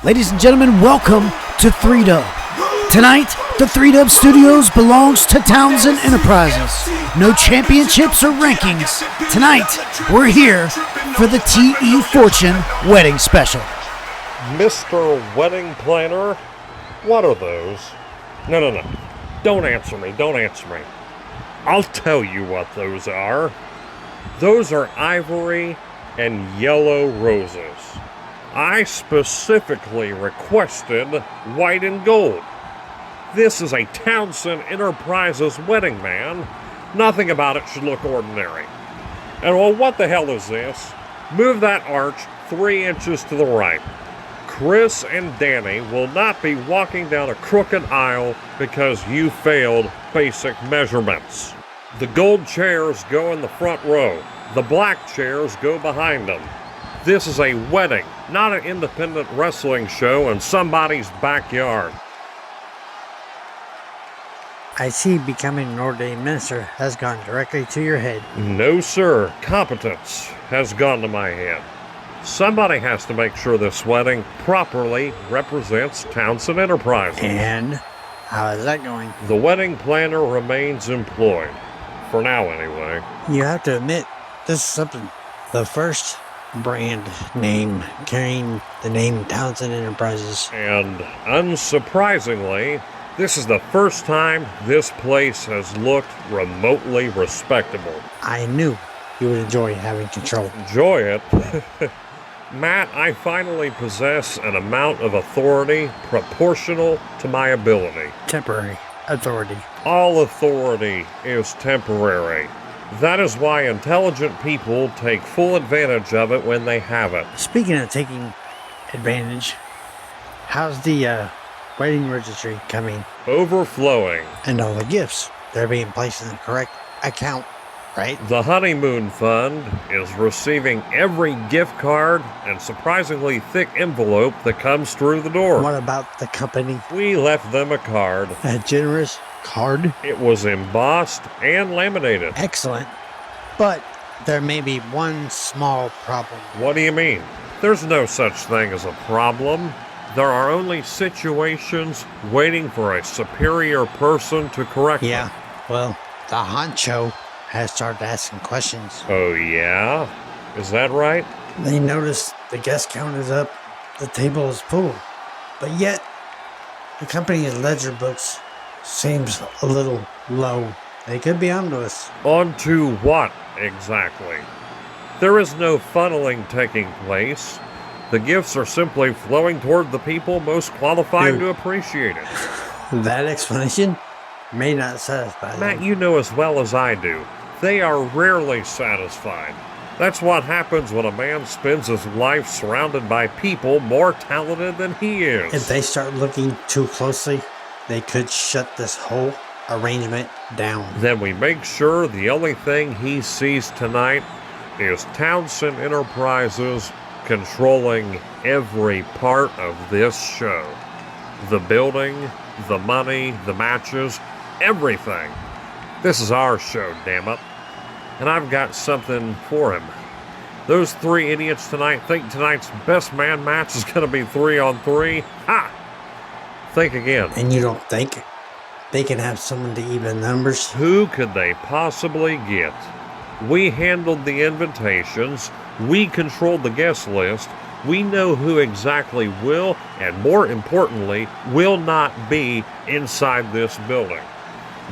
Ladies and gentlemen, welcome to 3Dub. Tonight, the 3Dub Studios belongs to Townsend Enterprises. No championships or rankings. Tonight, we're here for the T.E. Fortune Wedding Special. Mr. Wedding Planner, what are those? No. Don't answer me. I'll tell you what those are. Those are ivory and yellow roses. I specifically requested white and gold. This is a Townsend Enterprises wedding, man. Nothing about it should look ordinary. And well, what the hell is this? Move that arch 3 inches to the right. Chris and Danny will not be walking down a crooked aisle because you failed basic measurements. The gold chairs go in the front row. The black chairs go behind them. This is a wedding, not an independent wrestling show in somebody's backyard. I see becoming an ordained minister has gone directly to your head. No, sir. Competence has gone to my head. Somebody has to make sure this wedding properly represents Townsend Enterprises. And how is that going? The wedding planner remains employed. For now, anyway. You have to admit, this is something. The first brand name carrying the name Townsend Enterprises. And unsurprisingly, this is the first time this place has looked remotely respectable. I knew you would enjoy having control. Enjoy it? Matt, I finally possess an amount of authority proportional to my ability. Temporary authority. All authority is temporary. That is why intelligent people take full advantage of it when they have it. Speaking of taking advantage, how's the wedding registry coming? Overflowing. And all the gifts, they're being placed in the correct account, right? The honeymoon fund is receiving every gift card and surprisingly thick envelope that comes through the door. What about the company? We left them a card. A generous card? It was embossed and laminated. Excellent. But there may be one small problem. What do you mean? There's no such thing as a problem. There are only situations waiting for a superior person to correct them. Yeah, well, the honcho has started asking questions. Oh, yeah? Is that right? They notice the guest count is up, the table is full, but yet the company's ledger books seems a little low. They could be onto us. Onto what, exactly? There is no funneling taking place. The gifts are simply flowing toward the people most qualified to appreciate it. That explanation may not satisfy them. Matt, you know as well as I do, they are rarely satisfied. That's what happens when a man spends his life surrounded by people more talented than he is. If they start looking too closely, they could shut this whole arrangement down. Then we make sure the only thing he sees tonight is Townsend Enterprises controlling every part of this show. The building, the money, the matches, everything. This is our show, damn it. And I've got something for him. Those 3 idiots tonight think tonight's best man match is going to be 3-on-3. Ha! Think again. And you don't think they can have someone to even numbers? Who could they possibly get? We handled the invitations. We controlled the guest list. We know who exactly will, and more importantly, will not be inside this building.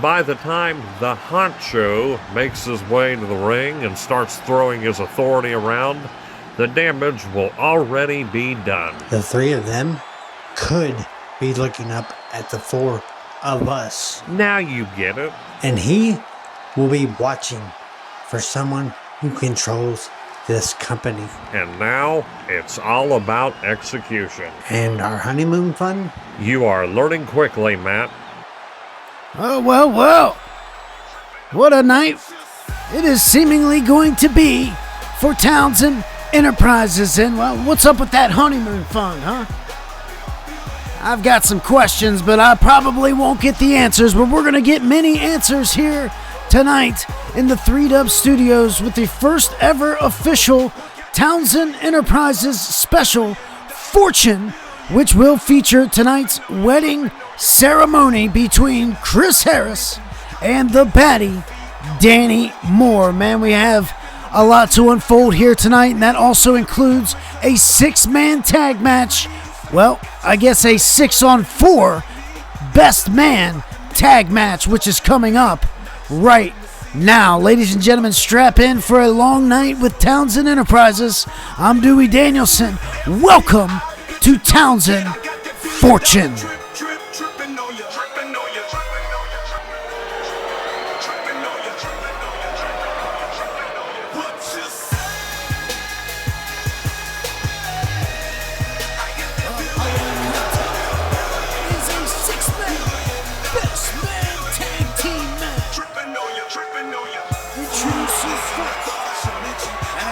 By the time the honcho makes his way to the ring and starts throwing his authority around, the damage will already be done. The 3 of them could be looking up at the 4 of us. Now you get it. And he will be watching for someone who controls this company. And now it's all about execution. And our honeymoon fund? You are learning quickly, Matt. Oh, well. What a night it is seemingly going to be for Townsend Enterprises. And, well, what's up with that honeymoon fund, huh? I've got some questions, but I probably won't get the answers. But we're going to get many answers here tonight in the 3Dub Studios with the first ever official Townsend Enterprises special Fortune which will feature tonight's wedding ceremony between Chris Harris and the baddie, Danny Moore. Man, we have a lot to unfold here tonight, and that also includes a 6-man tag match. Well, I guess a 6-on-4 best man tag match, which is coming up right now. Ladies and gentlemen, strap in for a long night with Townsend Enterprises. I'm Dewey Danielson. Welcome to Townsend Fortune.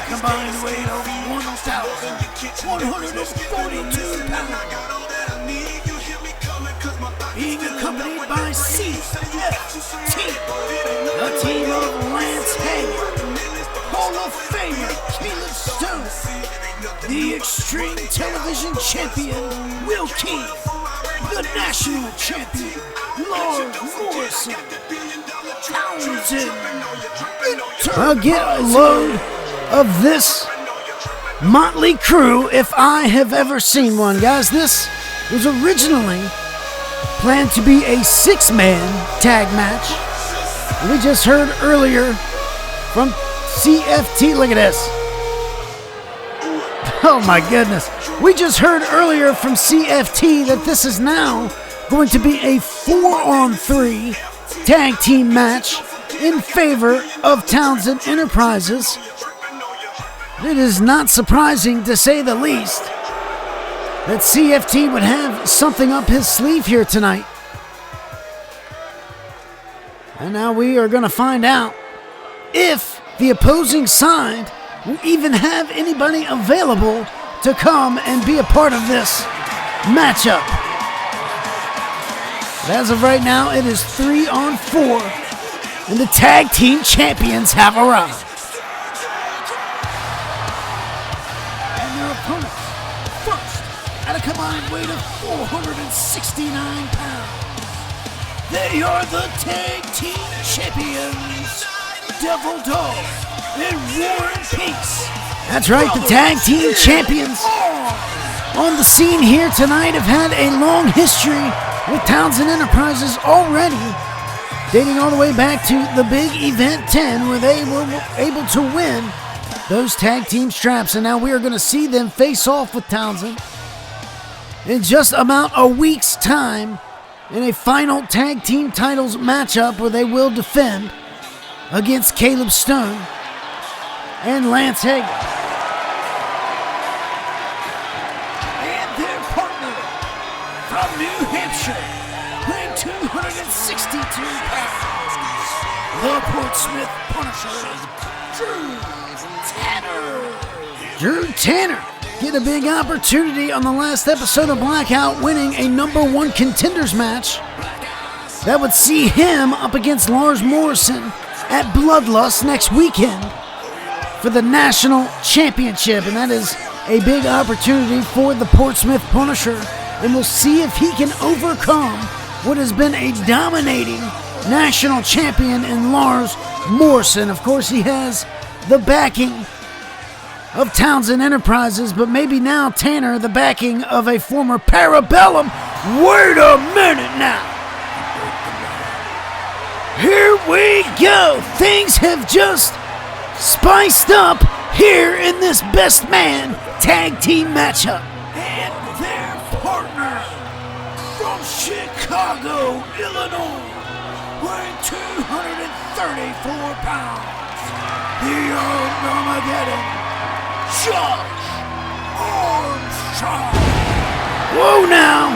Combined weight of 1,142 pounds. Being accompanied by CFT, the team of Lance Hager, Hall of Famer Caleb Stone, the Extreme Television Champion Will King, the National Champion Lord Morrison, Townsend. I'll get a load of this motley crew if I have ever seen one. Guys, this was originally planned to be a 6-man tag match. We just heard earlier from CFT. Look at this. Oh my goodness. We just heard earlier from CFT that this is now going to be a 4-on-3 tag team match in favor of Townsend Enterprises. It is not surprising, to say the least, that CFT would have something up his sleeve here tonight. And now we are going to find out if the opposing side will even have anybody available to come and be a part of this matchup. But as of right now, it is 3-on-4, and the tag team champions have arrived. At a combined weight of 469 pounds, they are the tag team champions, Devil Dog and Warren Peace. That's right, the tag team champions on the scene here tonight have had a long history with Townsend Enterprises already, dating all the way back to the big Event 10, where they were able to win those tag team straps. And now we are going to see them face off with Townsend in just about a week's time in a final tag team titles matchup where they will defend against Caleb Stone and Lance Hager. And their partner from New Hampshire, weighing 262 pounds, the Portsmouth Punisher, Drew Tanner. Get a big opportunity on the last episode of Blackout, winning a #1 contenders match that would see him up against Lars Morrison at Bloodlust next weekend for the national championship. And that is a big opportunity for the Portsmouth Punisher, and we'll see if he can overcome what has been a dominating national champion in Lars Morrison. Of course, he has the backing of Townsend Enterprises, but maybe now Tanner the backing of a former Parabellum. Wait a minute now. Here we go. Things have just spiced up here in this best man tag team matchup. And their partner from Chicago, Illinois, weighing 234 pounds, the Armageddon, Josh Armstrong. Whoa now.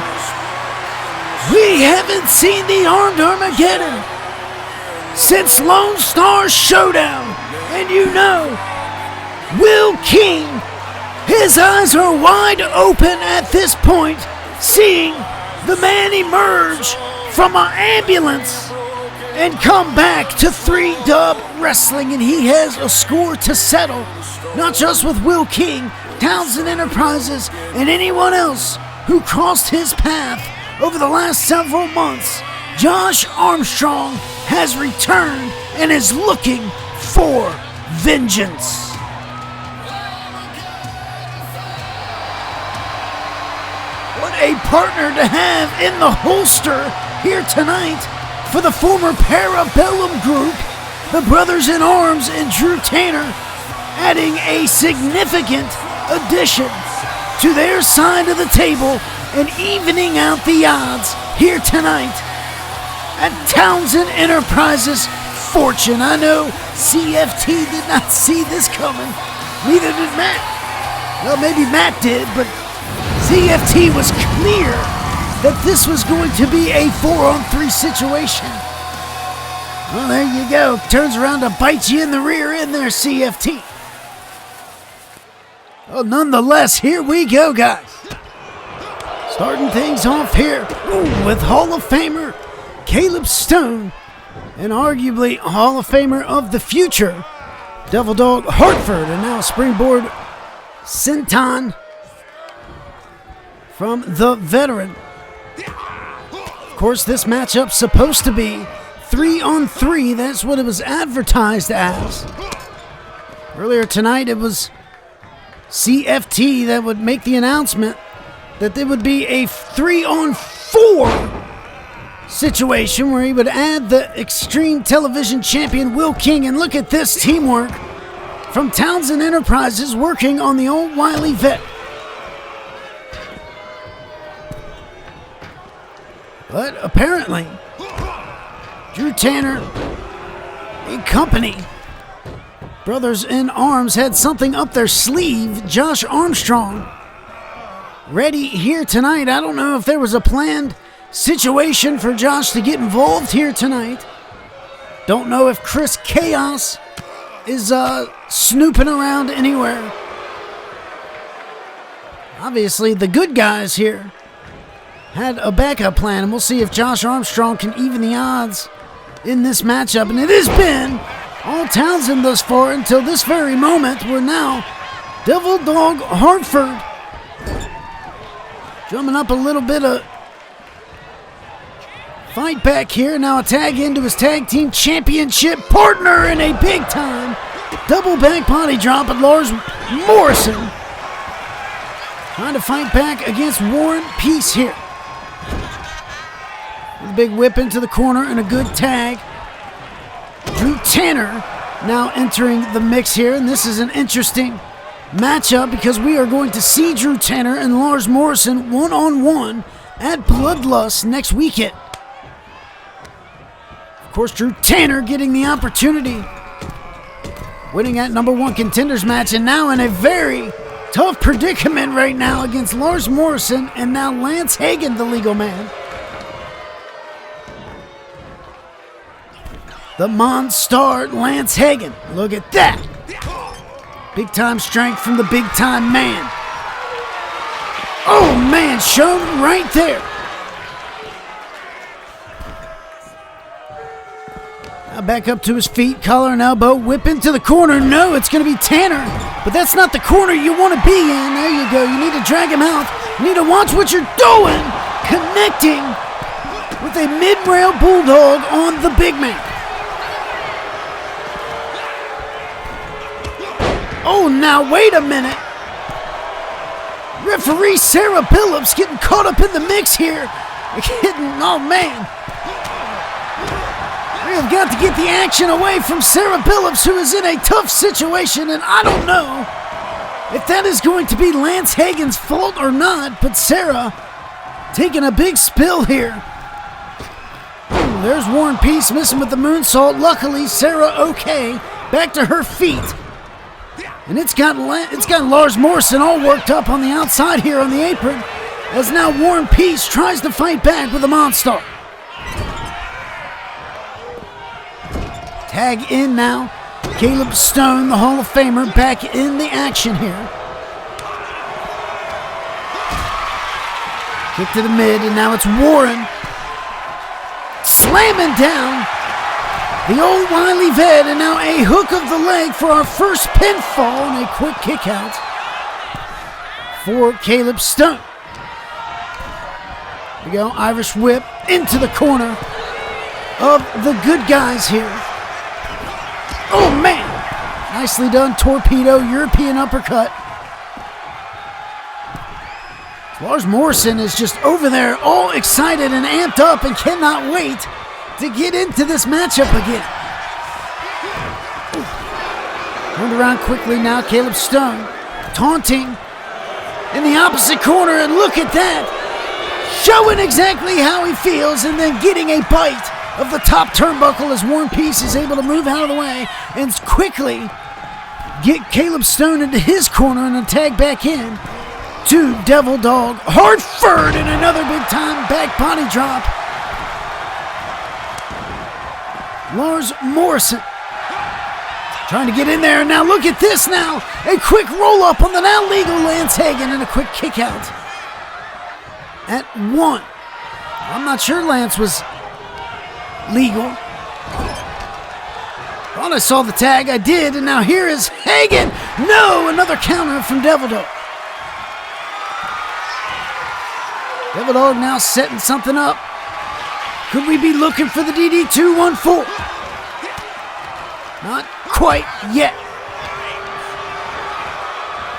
We haven't seen the Armed Armageddon since Lone Star Showdown. And you know, Will King, his eyes are wide open at this point, seeing the man emerge from an ambulance and come back to 3-Dub Wrestling, and he has a score to settle, not just with Will King, Townsend Enterprises, and anyone else who crossed his path over the last several months, Josh Armstrong has returned and is looking for vengeance. What a partner to have in the holster here tonight for the former Parabellum group, the Brothers in Arms and Drew Tanner, adding a significant addition to their side of the table and evening out the odds here tonight at Townsend Enterprises Fortune. I know CFT did not see this coming. Neither did Matt. Well, maybe Matt did, but CFT was clear that this was going to be a 4-on-3 situation. Well, there you go. Turns around to bite you in the rear end there, CFT. Well, nonetheless, here we go, guys. Starting things off here with Hall of Famer Caleb Stone and arguably Hall of Famer of the future, Devil Dog Hartford, and now Springboard Sinton from the veteran. Of course, this matchup's supposed to be 3-on-3. That's what it was advertised as. Earlier tonight, it was CFT that would make the announcement that there would be a 3-on-4 situation where he would add the Extreme Television Champion Will King. And look at this teamwork from Townsend Enterprises working on the old wily vet. But apparently, Drew Tanner and company, Brothers in Arms, had something up their sleeve. Josh Armstrong ready here tonight. I don't know if there was a planned situation for Josh to get involved here tonight. Don't know if Chris Chaos is snooping around anywhere. Obviously, the good guys here had a backup plan, and we'll see if Josh Armstrong can even the odds in this matchup. And it has been all Townsend thus far until this very moment, where now Devil Dog Hartford drumming up a little bit of fight back here. Now a tag into his tag team championship partner in a big time double back body drop at Lars Morrison. Trying to fight back against Warren Peace here. With a big whip into the corner and a good tag. Drew Tanner now entering the mix here, and this is an interesting matchup because we are going to see Drew Tanner and Lars Morrison one-on-one at Bloodlust next weekend. Of course, Drew Tanner getting the opportunity, winning that #1 contenders match, and now in a very tough predicament right now against Lars Morrison and now Lance Hagen, the legal man. The Monstar Lance Hagen. Look at that. Big time strength from the big time man. Oh man, shown right there. Now back up to his feet, collar and elbow, whip into the corner. No, it's going to be Tanner, but that's not the corner you want to be in. There you go. You need to drag him out. You need to watch what you're doing. Connecting with a mid-rail bulldog on the big man. Oh, now wait a minute. Referee Sarah Billups getting caught up in the mix here. Oh man. We have got to get the action away from Sarah Billups, who is in a tough situation, and I don't know if that is going to be Lance Hagen's fault or not, but Sarah taking a big spill here. Ooh, there's Warren Peace missing with the moonsault. Luckily, Sarah okay, back to her feet. And it's got Lars Morrison all worked up on the outside here on the apron, as now Warren Peace tries to fight back with a Monstar. Tag in now. Caleb Stone, the Hall of Famer, back in the action here. Kick to the mid, and now it's Warren slamming down the old wily vet, and now a hook of the leg for our first pinfall and a quick kick out for Caleb Stone. There we go, Irish whip into the corner of the good guys here. Oh man, nicely done, torpedo, European uppercut. Lars Morrison is just over there all excited and amped up and cannot wait to get into this matchup again. Turned around quickly now, Caleb Stone taunting in the opposite corner, and look at that, showing exactly how he feels and then getting a bite of the top turnbuckle as War and Peace is able to move out of the way and quickly get Caleb Stone into his corner and then tag back in to Devil Dog Hartford, and another big time back body drop. Lars Morrison trying to get in there, and now look at this now. A quick roll up on the now legal Lance Hagen and a quick kick out at 1. I'm not sure Lance was legal. Thought I saw the tag, I did, and now here is Hagen. No, another counter from Devil Dog. Devil Dog now setting something up. Could we be looking for the DD214? Not quite yet.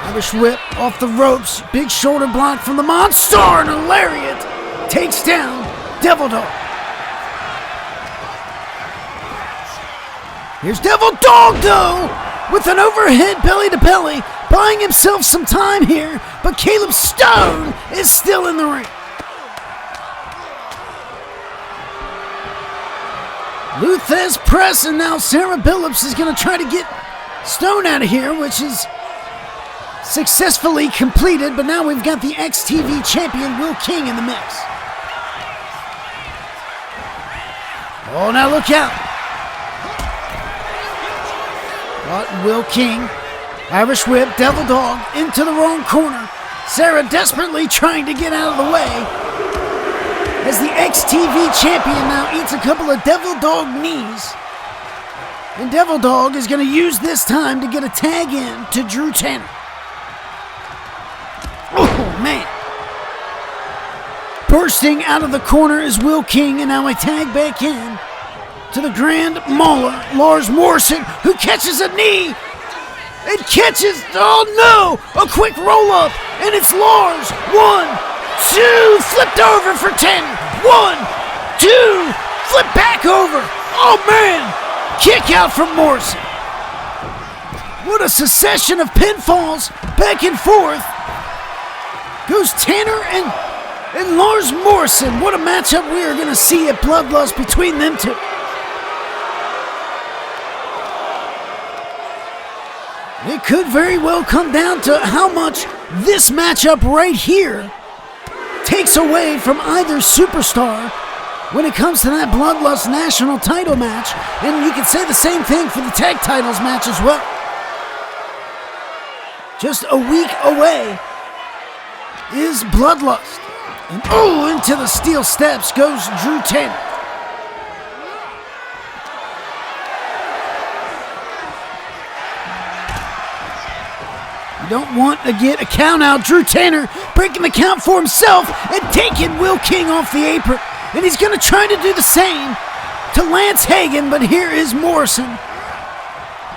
Irish whip off the ropes. Big shoulder block from the Monster, and a lariat takes down Devil Dog. Here's Devil Dog though, with an overhead belly to belly, buying himself some time here, but Caleb Stone is still in the ring. Luthez press, and now Sarah Billups is going to try to get Stone out of here, which is successfully completed, but now we've got the XTV champion Will King in the mix. Oh, now look out. But Will King, Irish whip, Devil Dog into the wrong corner. Sarah desperately trying to get out of the way as the XTV champion now eats a couple of Devil Dog knees. And Devil Dog is going to use this time to get a tag in to Drew Tanner. Oh, man. Bursting out of the corner is Will King, and now a tag back in to the Grand Mauler, Lars Morrison, who catches a knee. It catches, oh no, a quick roll up, and it's Lars. 1, 2, flipped over for 10. 1, 2, flip back over. Oh man, kick out from Morrison. What a succession of pinfalls back and forth. Goes Tanner and Lars Morrison. What a matchup we are going to see at Bloodlust between them two. It could very well come down to how much this matchup right here takes away from either superstar when it comes to that Bloodlust national title match. And you can say the same thing for the tag titles match as well. Just a week away is Bloodlust. And oh, into the steel steps goes Drew Tanner. You don't want to get a count out. Drew Tanner breaking the count for himself and taking Will King off the apron. And he's going to try to do the same to Lance Hagen, but here is Morrison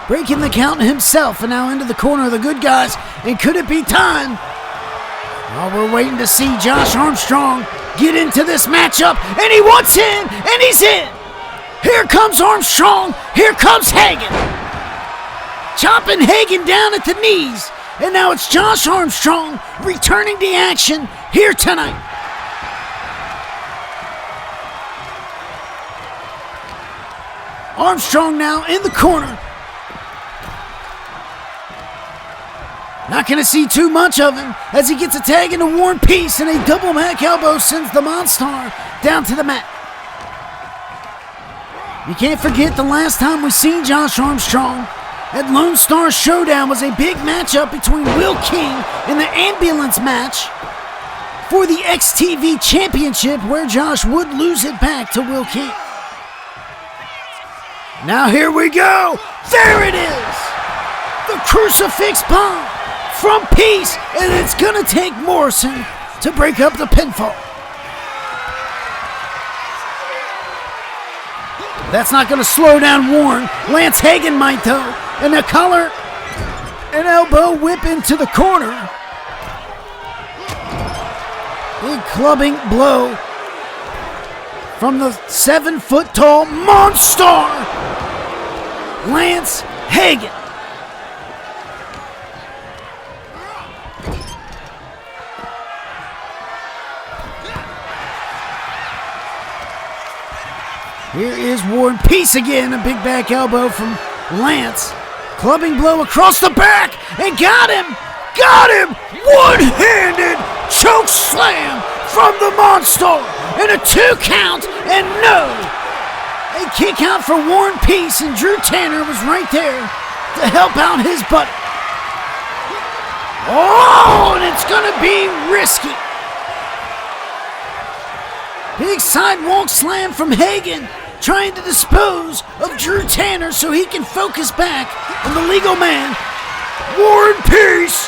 breaking the count himself, and now into the corner of the good guys. And could it be time? Well, we're waiting to see Josh Armstrong get into this matchup, and he wants in, and he's in. Here comes Armstrong. Here comes Hagen. Chopping Hagen down at the knees. And now it's Josh Armstrong returning to action here tonight. Armstrong now in the corner. Not going to see too much of him as he gets a tag into War and Peace, and a double back elbow sends the Monstar down to the mat. You can't forget the last time we seen Josh Armstrong at Lone Star Showdown was a big matchup between Will King in the ambulance match for the XTV Championship, where Josh would lose it back to Will King. Now here we go. There it is. The crucifix bomb from Peace, and it's going to take Morrison to break up the pinfall. That's not going to slow down Warren. Lance Hagen might, though. And a collar, an elbow whip into the corner. Big clubbing blow from the 7-foot-tall monster, Lance Hagen. Here is War and Peace again. A big back elbow from Lance. Clubbing blow across the back. And got him. Got him. One-handed choke slam from the monster. And a 2 count. And no. A kick out for War and Peace. And Drew Tanner was right there to help out his buddy. Oh, and it's going to be risky. Big sidewalk slam from Hagen, trying to dispose of Drew Tanner so he can focus back on the legal man. War and Peace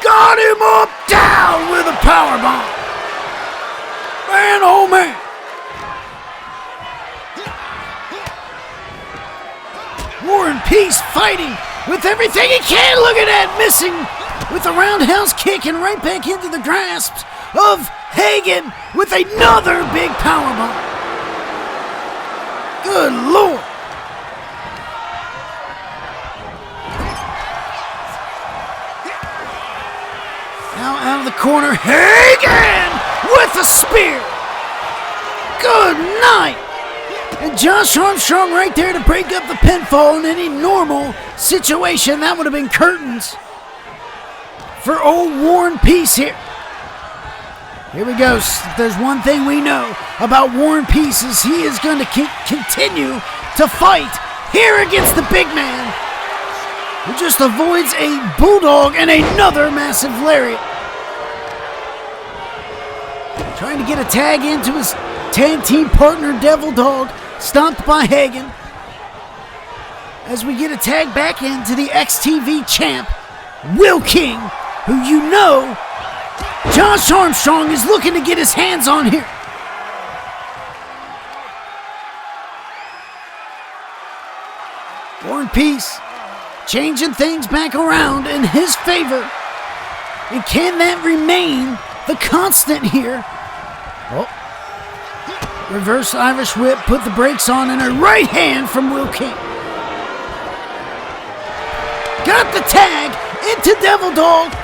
got him up, down with a powerbomb. Man, oh man. War and Peace fighting with everything he can. Look at that, missing with a roundhouse kick and right back into the grasp of Hagen with another big powerbomb. Good Lord. Now out of the corner, Hagen with a spear. Good night. And Josh Armstrong right there to break up the pinfall. In any normal situation, that would have been curtains for old War and Peace here. Here we go. If there's one thing we know about War and Peace is he is going to continue to fight here against the big man who just avoids a bulldog and another massive lariat. Trying to get a tag into his tag team partner Devil Dog, stomped by Hagen. As we get a tag back into the XTV champ, Will King, who you know Josh Armstrong is looking to get his hands on here. War and Peace changing things back around in his favor. And can that remain the constant here? Oh. Reverse Irish whip, put the brakes on, and a right hand from Will King. Got the tag into Devil Dog.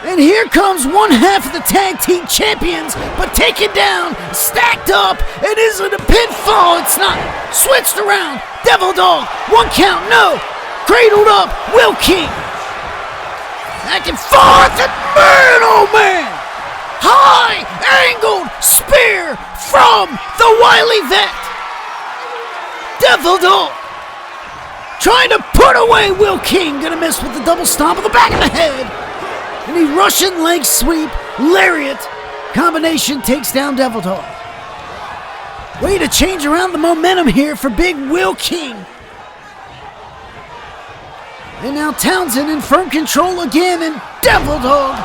And here comes one half of the tag team champions, but taken down, stacked up, and isn't a pinfall. It's not. Switched around. Devil Dog, 1 count, no. Cradled up, Will King. Back and forth, and man, oh man. High angled spear from the wily vet. Devil Dog trying to put away Will King. Gonna miss with the double stomp on the back of the head. And a Russian leg sweep, lariat combination takes down Devil Dog. Way to change around the momentum here for big Will King. And now Townsend in firm control again, and Devil Dog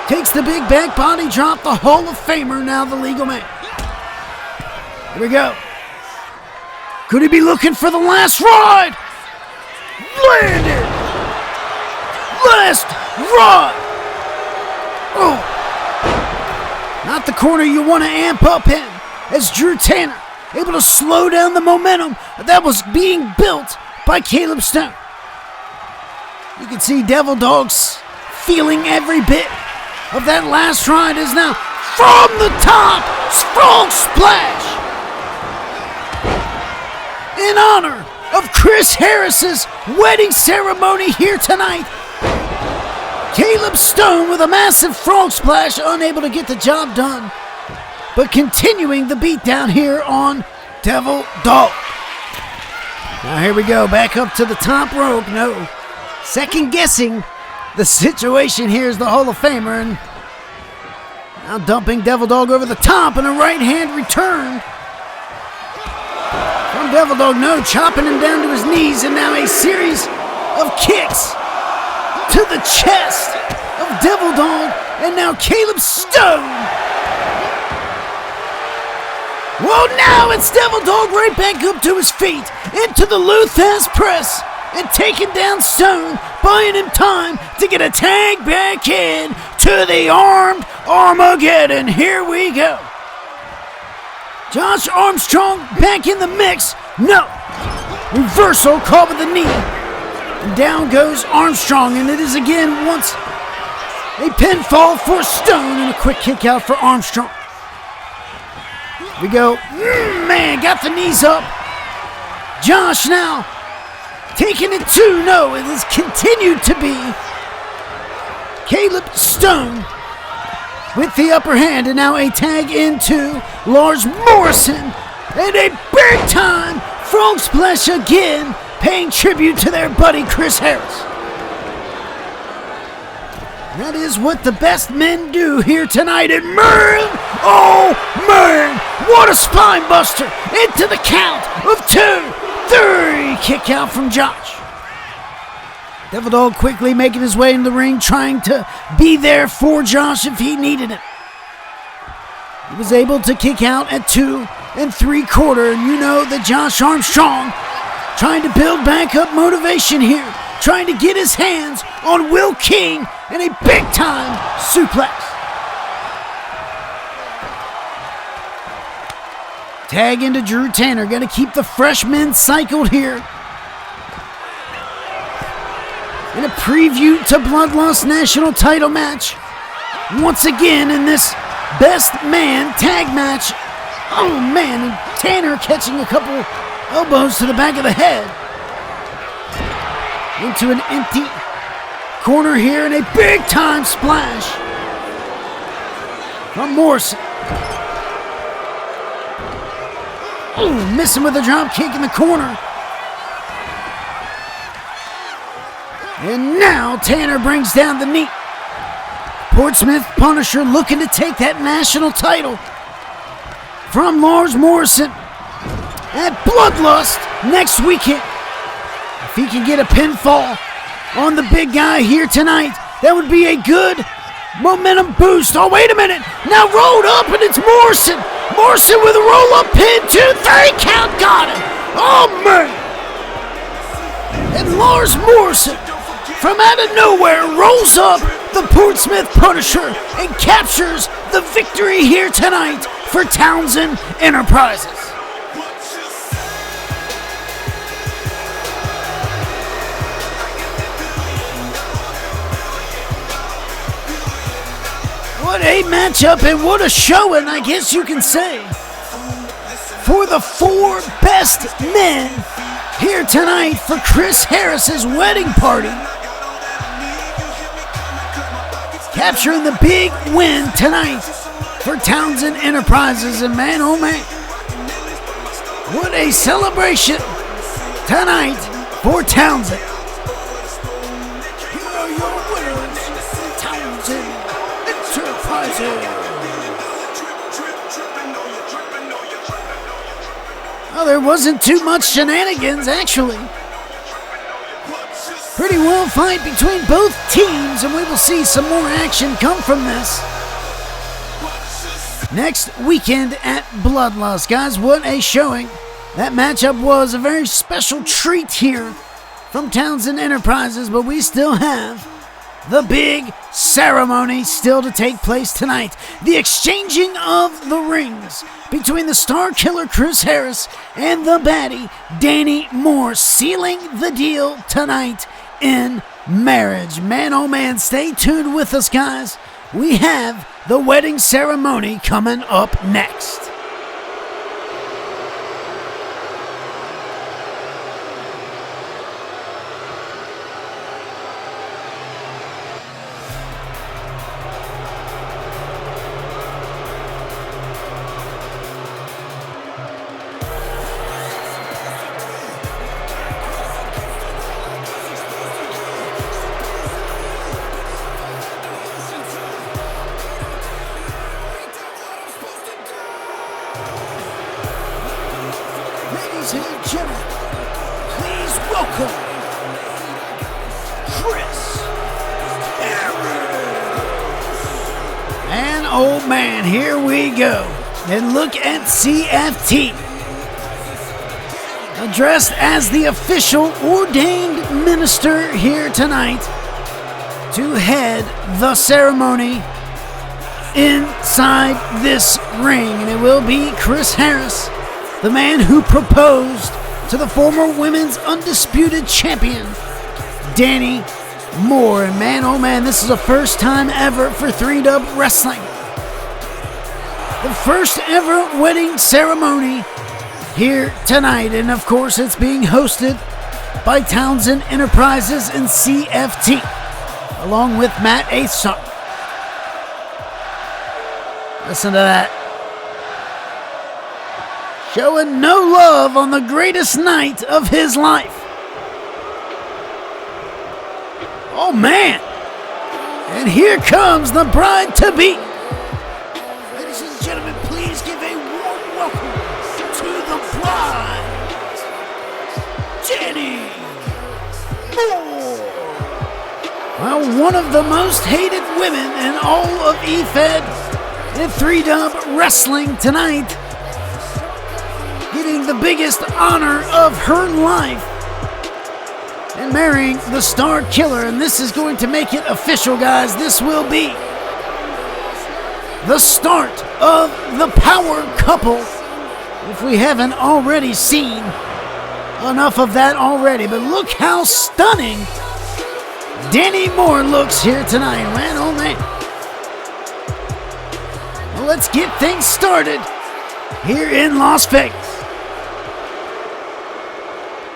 takes the big back body drop, the Hall of Famer, now the legal man. Here we go. Could he be looking for the last ride? Landed! Last ride! Oh! Not the corner you want to amp up in, as Drew Tanner able to slow down the momentum that was being built by Caleb Stone. You can see Devil Dog's feeling every bit of that last ride is now from the top, strong splash. In honor of Chris Harris's wedding ceremony here tonight, Caleb Stone with a massive frog splash, unable to get the job done, but continuing the beatdown here on Devil Dog. Now here we go, back up to the top rope. No second guessing the situation here is the Hall of Famer, and now dumping Devil Dog over the top, and a right hand return from Devil Dog. No, chopping him down to his knees, and now a series of kicks to the chest of Devil Dog, and now Caleb Stone. Whoa, Oh, now it's Devil Dog right back up to his feet, into the Luthez press, and taking down Stone, buying him time to get a tag back in to the Armed Armageddon. Here we go. Josh Armstrong back in the mix. No. Reversal caught with the knee. And down goes Armstrong, and it is again once a pinfall for Stone and a quick kick out for Armstrong. We go, man, got the knees up. Josh now taking it to, no, it has continued to be Caleb Stone with the upper hand, and now a tag into Lars Morrison, and a big time frog splash again, paying tribute to their buddy Chris Harris. That is what the best men do here tonight, and man, oh man, what a spine buster into the count of 2, 3, kick out from Josh. Devil Dog quickly making his way in the ring, trying to be there for Josh if he needed it. He was able to kick out at 2 3/4, and you know that Josh Armstrong trying to build back up motivation here, trying to get his hands on Will King and a big-time suplex. Tag into Drew Tanner, got to keep the freshmen cycled here. And a preview to Bloodlust National title match. Once again in this best man tag match. Oh man, and Tanner catching a couple elbows to the back of the head. Into an empty corner here, and a big time splash from Morrison. Oh, missing with a drop kick in the corner. And now Tanner brings down the knee. Portsmouth Punisher looking to take that national title from Lars Morrison at Bloodlust next weekend. If he can get a pinfall on the big guy here tonight, that would be a good momentum boost. Oh, wait a minute. Now rolled up, and it's Morrison. Morrison with a roll-up pin. 2, 3 count. Got it. Oh, man. And Lars Morrison, from out of nowhere, rolls up the Portsmouth Punisher and captures the victory here tonight for Townsend Enterprises. What a matchup and what a showing, I guess you can say, for the 4 best men here tonight for Chris Harris's wedding party. Capturing the big win tonight for Townsend Enterprises, and man, oh man, what a celebration tonight for Townsend. Here are your winners, Townsend Enterprises. Well, there wasn't too much shenanigans, actually. Pretty well fight between both teams, and we will see some more action come from this next weekend at Bloodlust. Guys, what a showing. That matchup was a very special treat here from Townsend Enterprises, but we still have the big ceremony still to take place tonight. The exchanging of the rings between the Star Killer Chris Harris and the baddie Danny Moore, sealing the deal tonight in marriage. Man, oh man, stay tuned with us, guys. We have the wedding ceremony coming up next. Ladies and gentlemen, please welcome Chris Harris. And oh man, here we go. And look at CFT, dressed as the official ordained minister here tonight to head the ceremony inside this ring. And it will be Chris Harris, the man who proposed to the former women's undisputed champion, Danny Moore. And man, oh man, this is the first time ever for 3-Dub Wrestling. The first ever wedding ceremony here tonight. And of course, it's being hosted by Townsend Enterprises and CFT, along with Matt Aesop. Listen to that. Showing no love on the greatest night of his life. Oh man. And here comes the bride-to-be. Ladies and gentlemen, please give a warm welcome to the bride, Danny Moore. Well, one of the most hated women in all of EFED in 3-Dub Wrestling tonight, getting the biggest honor of her life and marrying the Star Killer. And this is going to make it official, guys. This will be the start of the power couple, if we haven't already seen enough of that already. But look how stunning Danny Moore looks here tonight, man. Oh man. Well, let's get things started here in Las Vegas.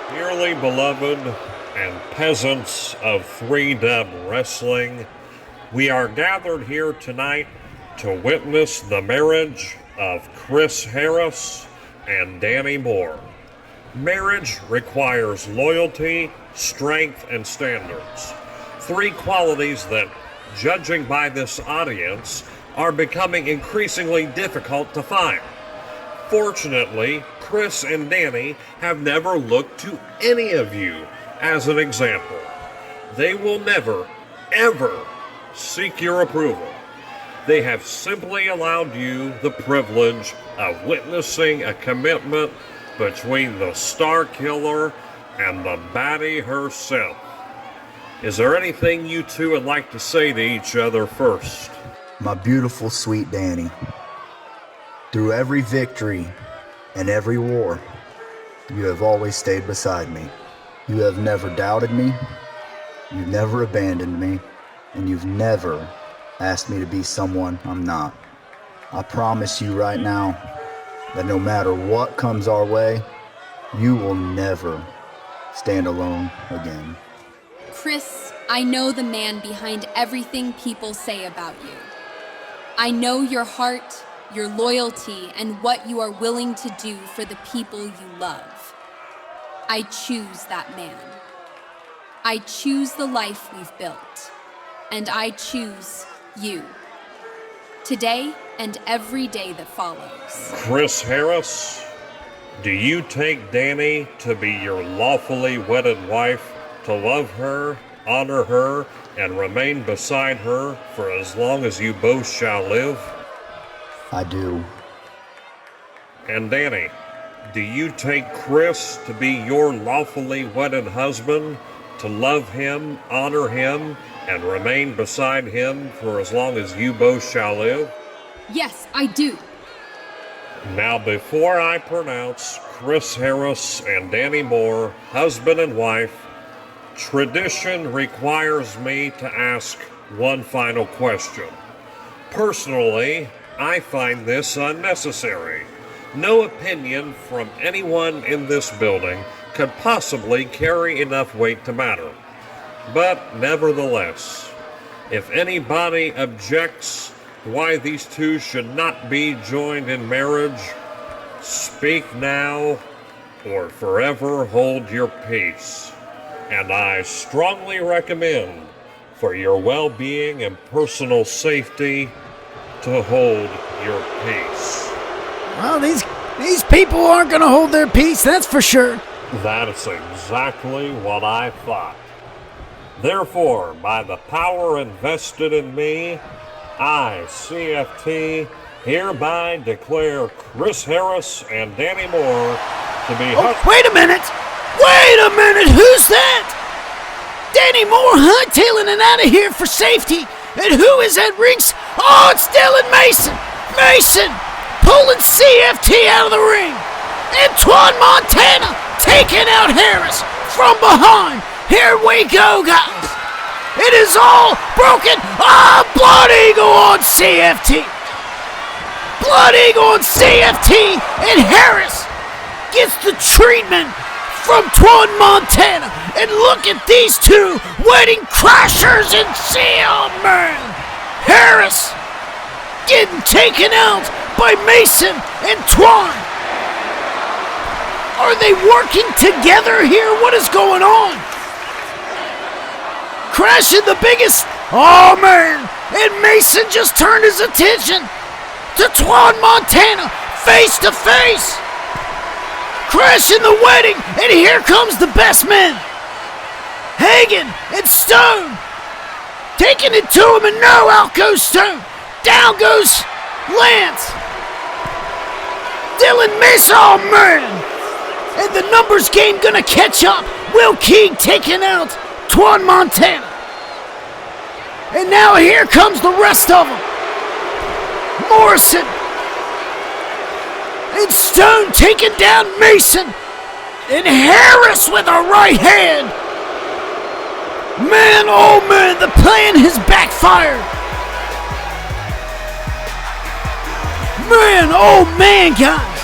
Dearly beloved and peasants of 3-Dub Wrestling, we are gathered here tonight to witness the marriage of Chris Harris and Danny Moore. Marriage requires loyalty, strength, and standards. 3 qualities that, judging by this audience, are becoming increasingly difficult to find. Fortunately, Chris and Danny have never looked to any of you as an example. They will never, ever seek your approval. They have simply allowed you the privilege of witnessing a commitment between the Star Killer and the baddie herself. Is there anything you two would like to say to each other first? My beautiful, sweet Danny, through every victory and every war, you have always stayed beside me. You have never doubted me, you've never abandoned me, and you've never asked me to be someone I'm not. I promise you right now that no matter what comes our way, you will never stand alone again. Chris, I know the man behind everything people say about you. I know your heart, your loyalty, and what you are willing to do for the people you love. I choose that man. I choose the life we've built. And I choose you. Today and every day that follows. Chris Harris, do you take Danny to be your lawfully wedded wife, to love her, honor her, and remain beside her for as long as you both shall live? I do. And Danny, do you take Chris to be your lawfully wedded husband, to love him, honor him, and remain beside him for as long as you both shall live? Yes, I do. Now, before I pronounce Chris Harris and Danny Moore husband and wife, tradition requires me to ask one final question. Personally, I find this unnecessary. No opinion from anyone in this building could possibly carry enough weight to matter. But nevertheless, if anybody objects why these two should not be joined in marriage, speak now or forever hold your peace. And I strongly recommend, for your well-being and personal safety, to hold your peace. Well, these people aren't going to hold their peace, that's for sure. That is exactly what I thought. Therefore, by the power invested in me, I, CFT, hereby declare Chris Harris and Danny Moore to be Wait a minute! Wait a minute! Who's that? Danny Moore hightailing it out of here for safety. And who is at ringside? Oh, it's Dylan Mason! Mason pulling CFT out of the ring. Antoine Montana taking out Harris from behind. Here we go, guys. It is all broken. Ah, Blood Eagle on CFT. Blood Eagle on CFT. And Harris gets the treatment from Twan Montana. And look at these two wedding crashers and see, oh man. Harris getting taken out by Mason and Twan. Are they working together here? What is going on? Crashing the biggest. Oh man. And Mason just turned his attention to Twan Montana face to face. Crashing the wedding. And here comes the best men. Hagen and Stone. Taking it to him, and no, out goes Stone. Down goes Lance. Dylan Mason, oh man. And the numbers game gonna catch up. Will King taking out Twan Montana. And now here comes the rest of them. Morrison. And Stone taking down Mason. And Harris with a right hand. Man, oh man, the plan has backfired. Man, oh man, guys.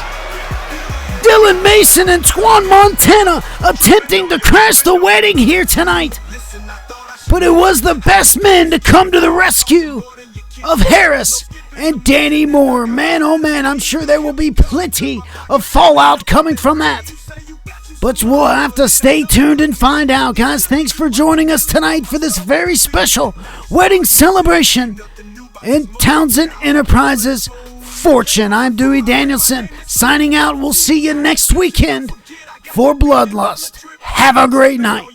Dylan Mason and Twan Montana attempting to crash the wedding here tonight. But it was the best men to come to the rescue of Harris and Danny Moore. Man, oh man, I'm sure there will be plenty of fallout coming from that. But we'll have to stay tuned and find out, guys. Thanks for joining us tonight for this very special wedding celebration in Townsend Enterprises Fortune. I'm Dewey Danielson, signing out. We'll see you next weekend for Bloodlust. Have a great night.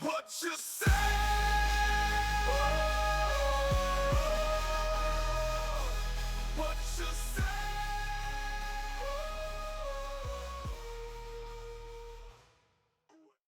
What you say?